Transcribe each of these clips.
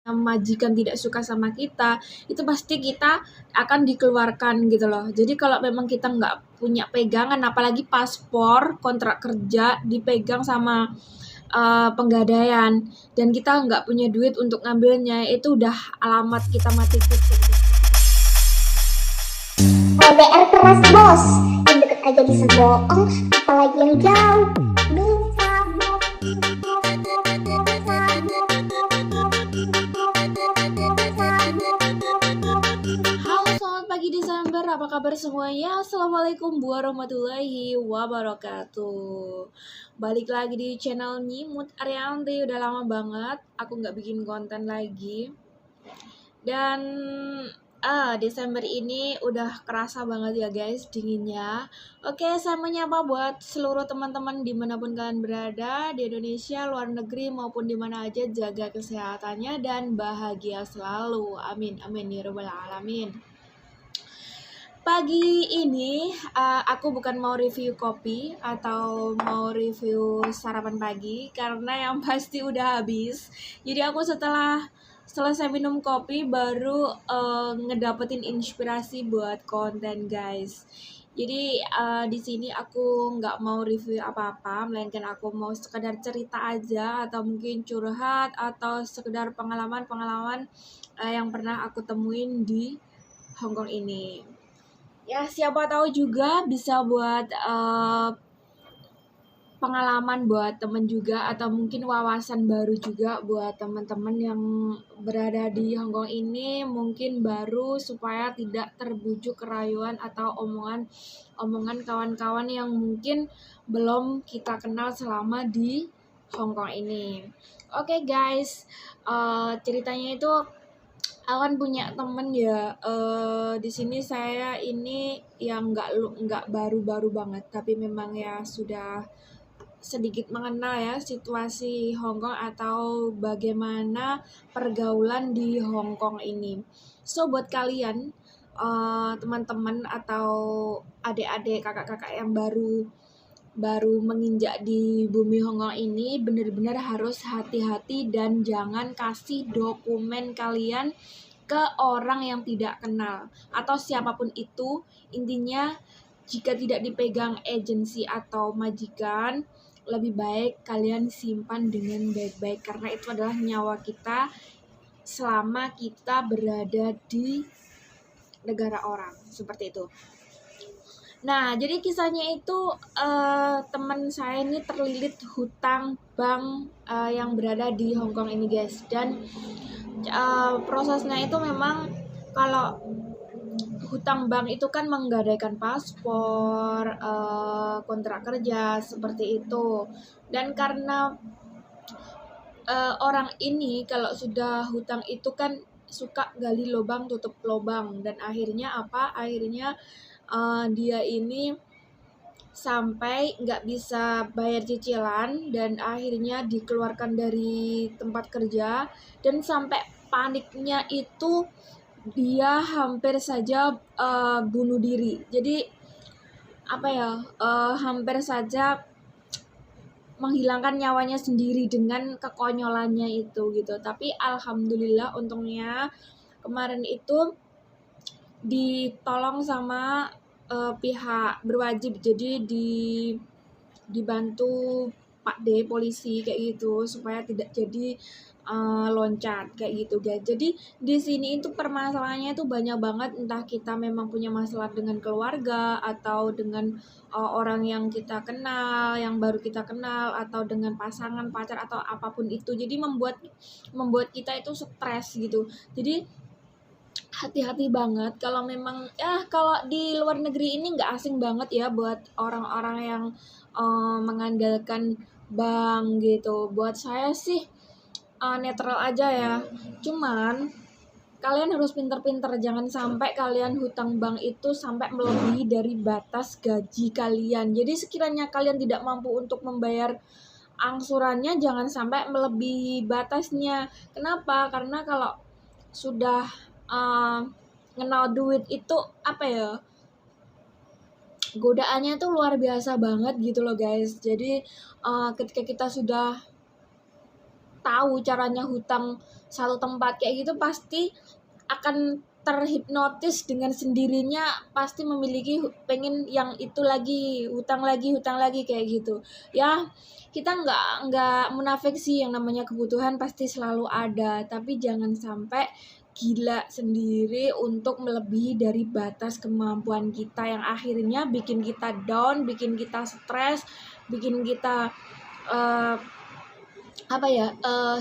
majikan tidak suka sama kita, itu pasti kita akan dikeluarkan gitu loh. Jadi kalau memang kita nggak punya pegangan, apalagi paspor, kontrak kerja dipegang sama penggadaian, dan kita nggak punya duit untuk ngambilnya, itu udah alamat kita mati kutu. LDR keras bos, yang deket aja bisa bohong, apalagi yang jauh. Halo, selamat pagi Desember, apa kabar semuanya? Assalamualaikum warahmatullahi wabarakatuh. Balik lagi di channel Nyimut Arianti, udah lama banget aku nggak bikin konten lagi. Dan Desember ini udah kerasa banget ya guys dinginnya. Oke, saya menyapa buat seluruh teman-teman dimanapun kalian berada, di Indonesia, luar negeri, maupun dimana aja, jaga kesehatannya dan bahagia selalu. Amin, amin ya rabbal alamin. Pagi ini aku bukan mau review kopi atau mau review sarapan pagi, karena yang pasti udah habis. Jadi aku setelah selesai minum kopi baru ngedapetin inspirasi buat konten guys. Jadi di sini aku nggak mau review apa-apa, melainkan aku mau sekedar cerita aja, atau mungkin curhat, atau sekedar pengalaman-pengalaman yang pernah aku temuin di Hongkong ini. Ya siapa tahu juga bisa buat pengalaman buat temen juga, atau mungkin wawasan baru juga buat teman-teman yang berada di Hongkong ini, mungkin baru, supaya tidak terbujuk rayuan atau omongan kawan-kawan yang mungkin belum kita kenal selama di Hongkong ini. Oke guys, ceritanya itu akan punya temen ya, di sini saya ini yang nggak baru-baru banget, tapi memang ya sudah sedikit mengenal ya situasi Hongkong atau bagaimana pergaulan di Hongkong ini. So buat kalian teman-teman atau adik-adik, kakak-kakak yang baru menginjak di bumi Hongkong ini, benar-benar harus hati-hati dan jangan kasih dokumen kalian ke orang yang tidak kenal atau siapapun itu. Intinya jika tidak dipegang agensi atau majikan, lebih baik kalian simpan dengan baik-baik, karena itu adalah nyawa kita selama kita berada di negara orang, seperti itu. Nah, jadi kisahnya itu teman saya ini terlilit hutang bank yang berada di Hongkong ini guys, dan prosesnya itu memang kalau hutang bank itu kan menggadaikan paspor, kontrak kerja, seperti itu. Dan karena orang ini kalau sudah hutang itu kan suka gali lubang tutup lubang, dan akhirnya apa? Akhirnya dia ini sampai nggak bisa bayar cicilan dan akhirnya dikeluarkan dari tempat kerja, dan sampai paniknya itu dia hampir saja bunuh diri. Jadi apa ya, hampir saja menghilangkan nyawanya sendiri dengan kekonyolannya itu gitu. Tapi alhamdulillah untungnya kemarin itu ditolong sama pihak berwajib, jadi dibantu Pak D polisi kayak gitu, supaya tidak jadi loncat kayak gitu guys. Jadi di sini itu permasalahannya itu banyak banget, entah kita memang punya masalah dengan keluarga atau dengan orang yang kita kenal, yang baru kita kenal, atau dengan pasangan, pacar, atau apapun itu. Jadi membuat kita itu stres gitu. Jadi hati-hati banget kalau memang kalau di luar negeri ini nggak asing banget ya buat orang-orang yang mengandalkan bank gitu. Buat saya sih netral aja ya. Cuman kalian harus pinter-pinter, jangan sampai kalian hutang bank itu sampai melebihi dari batas gaji kalian. Jadi sekiranya kalian tidak mampu untuk membayar angsurannya, jangan sampai melebihi batasnya. Kenapa? Karena kalau sudah ngenal duit itu apa ya, godaannya tuh luar biasa banget gitu loh guys. Jadi ketika kita sudah tahu caranya hutang satu tempat kayak gitu, pasti akan terhipnotis dengan sendirinya, pasti memiliki pengen yang itu lagi, hutang lagi kayak gitu. Ya, kita nggak munafik sih, yang namanya kebutuhan pasti selalu ada, tapi jangan sampai gila sendiri untuk melebihi dari batas kemampuan kita, yang akhirnya bikin kita down, bikin kita stres, bikin kita uh,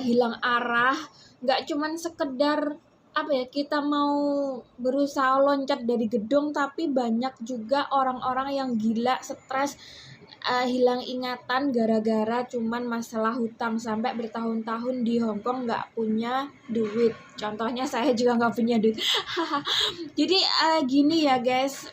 hilang arah. Nggak cuman sekedar kita mau berusaha loncat dari gedung, tapi banyak juga orang-orang yang gila, stres, hilang ingatan gara-gara cuman masalah hutang, sampai bertahun-tahun di Hongkong nggak punya duit. Contohnya saya juga nggak punya duit. Jadi gini ya guys,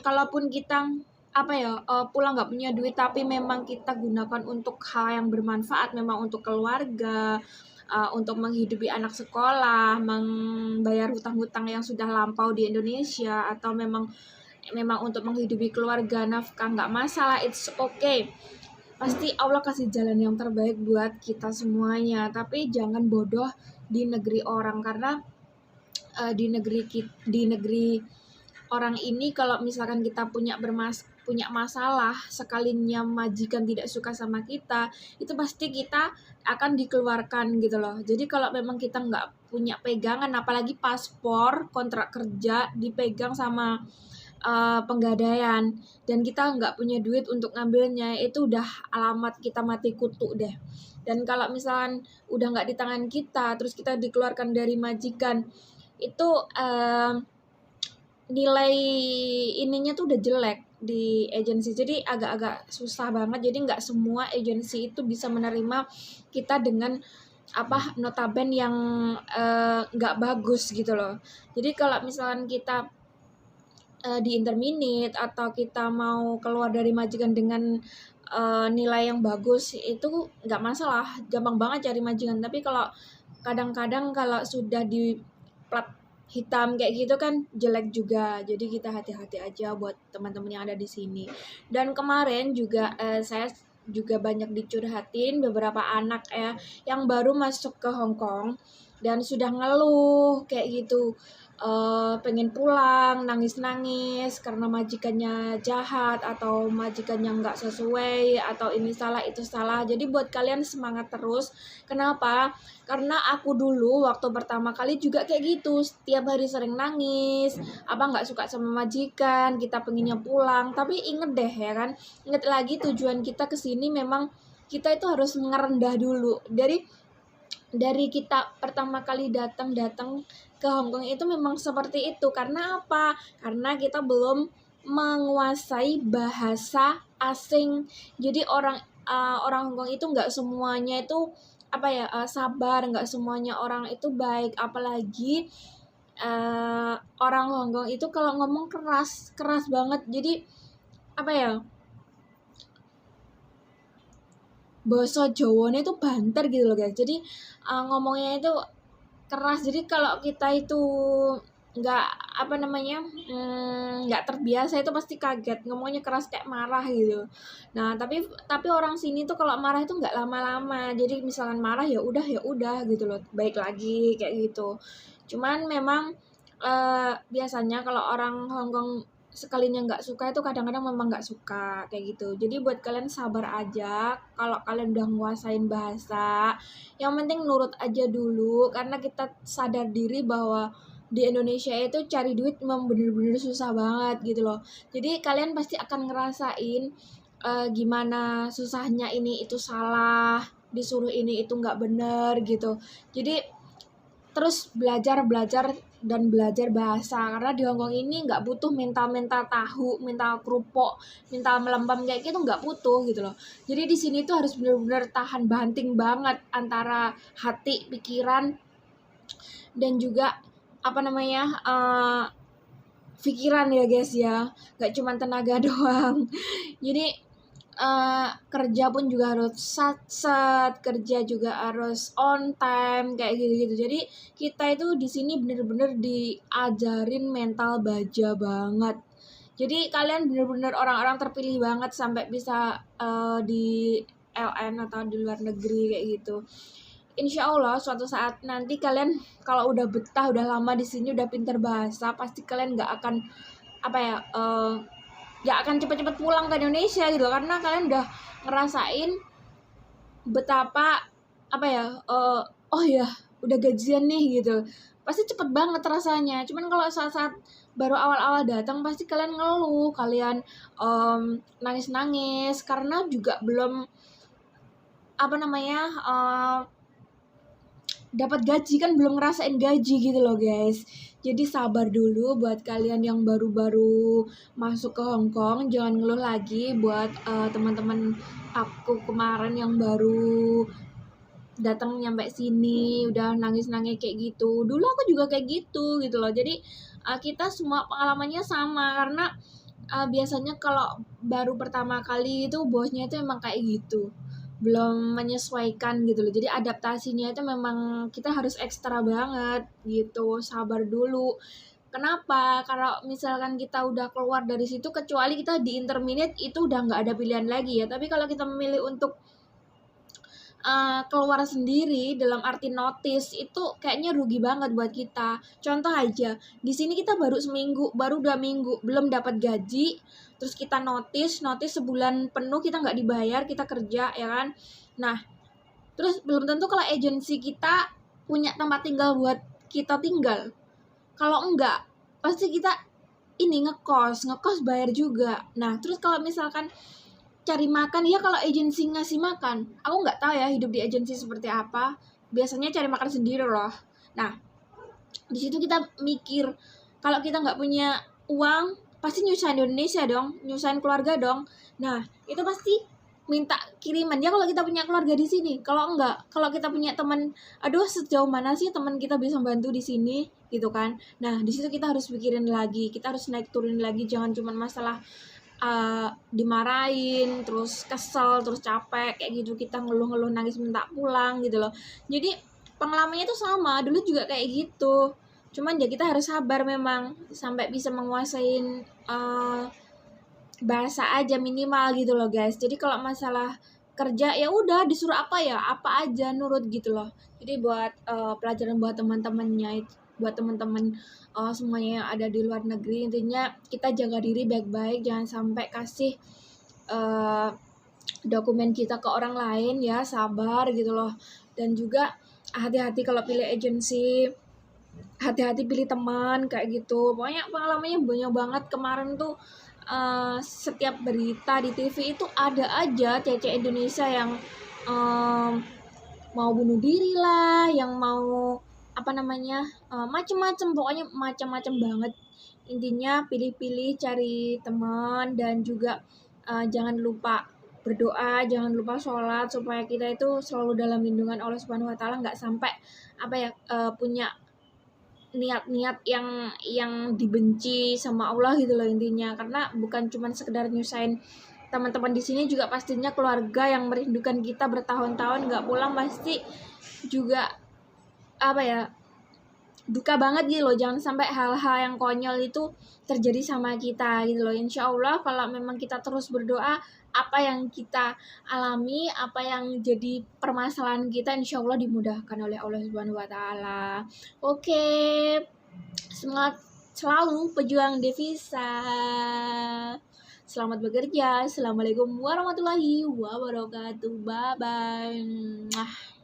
kalaupun kita pulang nggak punya duit, tapi memang kita gunakan untuk hal yang bermanfaat, memang untuk keluarga, untuk menghidupi anak sekolah, membayar hutang-hutang yang sudah lampau di Indonesia, atau memang untuk menghidupi keluarga, nafkah, nggak masalah, it's okay. Pasti Allah kasih jalan yang terbaik buat kita semuanya. Tapi jangan bodoh di negeri orang, karena di negeri orang ini, kalau misalkan kita punya masalah, sekalinya majikan tidak suka sama kita, itu pasti kita akan dikeluarkan gitu loh. Jadi kalau memang kita nggak punya pegangan, apalagi paspor, kontrak kerja dipegang sama penggadaian, dan kita nggak punya duit untuk ngambilnya, itu udah alamat kita mati kutu deh. Dan kalau misalkan udah nggak di tangan kita, terus kita dikeluarkan dari majikan, itu nilai ininya tuh udah jelek di agensi, jadi agak-agak susah banget. Jadi nggak semua agensi itu bisa menerima kita dengan notaben yang nggak bagus gitu loh. Jadi kalau misalkan kita di interminate, atau kita mau keluar dari majikan dengan nilai yang bagus, itu nggak masalah, gampang banget cari majikan. Tapi kalau kadang-kadang kalau sudah di plat hitam kayak gitu kan jelek juga. Jadi kita hati-hati aja buat teman-teman yang ada di sini. Dan kemarin juga saya juga banyak dicurhatin beberapa anak yang baru masuk ke Hong Kong dan sudah ngeluh kayak gitu, pengen pulang, nangis-nangis karena majikannya jahat, atau majikannya nggak sesuai, atau ini salah itu salah. Jadi buat kalian semangat terus. Kenapa? Karena aku dulu waktu pertama kali juga kayak gitu, setiap hari sering nangis, nggak suka sama majikan, kita pengennya pulang. Tapi inget deh ya kan, inget lagi tujuan kita kesini, memang kita itu harus ngerendah dulu. Dari kita pertama kali datang ke Hongkong itu memang seperti itu. Karena apa? Karena kita belum menguasai bahasa asing. Jadi orang Hongkong itu nggak semuanya itu sabar, nggak semuanya orang itu baik. Apalagi orang Hongkong itu kalau ngomong keras banget. Jadi bahasa Jawanya itu banter gitu loh guys. Jadi ngomongnya itu keras. Jadi kalau kita itu nggak nggak terbiasa, itu pasti kaget, ngomongnya keras kayak marah gitu. Nah tapi orang sini tuh kalau marah itu nggak lama-lama. Jadi misalkan marah ya udah gitu loh, baik lagi kayak gitu. Cuman memang biasanya kalau orang Hongkong sekalinya nggak suka, itu kadang-kadang memang nggak suka kayak gitu. Jadi buat kalian sabar aja. Kalau kalian udah nguasain bahasa, yang penting nurut aja dulu, karena kita sadar diri bahwa di Indonesia itu cari duit memang bener-bener susah banget gitu loh. Jadi kalian pasti akan ngerasain gimana susahnya ini itu salah, disuruh ini itu nggak bener gitu. Jadi terus belajar dan belajar bahasa, karena di Hongkong ini nggak butuh mental tahu, mental kerupuk, mental melempem kayak gitu, nggak butuh gitu loh. Jadi di sini tuh harus benar-benar tahan banting banget antara hati, pikiran, dan juga pikiran ya guys ya, nggak cuma tenaga doang. Jadi kerja pun juga harus sat, kerja juga harus on time kayak gitu. Jadi kita itu di sini bener-bener diajarin mental baja banget. Jadi kalian bener-bener orang-orang terpilih banget sampai bisa di LN atau di luar negeri kayak gitu. insya Allah suatu saat nanti kalian kalau udah betah, udah lama di sini, udah pinter bahasa, pasti kalian nggak akan nggak akan cepet-cepet pulang ke Indonesia gitu, karena kalian udah ngerasain betapa oh ya udah gajian nih gitu, pasti cepet banget rasanya. Cuman kalau saat-saat baru awal-awal datang pasti kalian ngeluh, kalian nangis-nangis karena juga belum dapat gaji, kan belum ngerasain gaji gitu loh guys. Jadi sabar dulu buat kalian yang baru-baru masuk ke Hong Kong, jangan ngeluh lagi. Buat teman-teman aku kemarin yang baru datang nyampe sini udah nangis-nangis kayak gitu, dulu aku juga kayak gitu loh. Jadi kita semua pengalamannya sama, karena biasanya kalau baru pertama kali itu bosnya itu emang kayak gitu, belum menyesuaikan gitu loh. Jadi adaptasinya itu memang kita harus ekstra banget gitu, sabar dulu. Kenapa? Kalau misalkan kita udah keluar dari situ, kecuali kita di intermediate itu udah nggak ada pilihan lagi ya. Tapi kalau kita memilih untuk keluar sendiri dalam arti notice, itu kayaknya rugi banget buat kita. Contoh aja, di sini kita baru 2 minggu belum dapat gaji, terus kita notice sebulan penuh kita nggak dibayar, kita kerja ya kan. Nah, terus belum tentu kalau agensi kita punya tempat tinggal buat kita tinggal. Kalau enggak, pasti kita ini ngekos bayar juga. Nah, terus kalau misalkan cari makan, ya kalau agensi ngasih makan, aku nggak tahu ya hidup di agensi seperti apa, biasanya cari makan sendiri loh. Nah, di situ kita mikir, kalau kita nggak punya uang pasti nyusahin Indonesia dong, nyusahin keluarga dong. Nah, itu pasti minta kiriman ya kalau kita punya keluarga di sini. Kalau enggak, kalau kita punya teman, aduh sejauh mana sih teman kita bisa bantu di sini gitu kan. Nah, di situ kita harus pikirin lagi, kita harus naik turun lagi, jangan cuma masalah dimarahin, terus kesel, terus capek kayak gitu, kita ngeluh-ngeluh nangis minta pulang gitu loh. Jadi pengalamannya tuh sama, dulu juga kayak gitu. Cuman ya kita harus sabar memang sampai bisa menguasain bahasa aja minimal gitu loh guys. Jadi kalau masalah kerja ya udah disuruh apa aja nurut gitu loh. Jadi buat pelajaran buat teman-temannya, buat teman-teman semuanya yang ada di luar negeri, intinya kita jaga diri baik-baik, jangan sampai kasih dokumen kita ke orang lain ya, sabar gitu loh. Dan juga hati-hati kalau pilih agensi, hati-hati pilih teman kayak gitu. Pokoknya pengalamannya banyak banget kemarin tuh. Setiap berita di TV itu ada aja cewek Indonesia yang mau bunuh diri lah, yang mau macem-macem, pokoknya macam-macam banget. Intinya pilih-pilih cari teman, dan juga jangan lupa berdoa, jangan lupa sholat, supaya kita itu selalu dalam lindungan Allah Subhanahu Wa Taala, nggak sampai punya niat-niat yang dibenci sama Allah gitu loh intinya. Karena bukan cuma sekedar nyusahin teman-teman di sini, juga pastinya keluarga yang merindukan kita bertahun-tahun nggak pulang, pasti juga duka banget gitu loh. Jangan sampai hal-hal yang konyol itu terjadi sama kita gitu loh. Insya Allah kalau memang kita terus berdoa, apa yang kita alami, apa yang jadi permasalahan kita, insya Allah dimudahkan oleh Allah Subhanahu Wa Taala. Oke, semangat selalu pejuang devisa. Selamat bekerja. Assalamualaikum warahmatullahi wabarakatuh. Bye bye.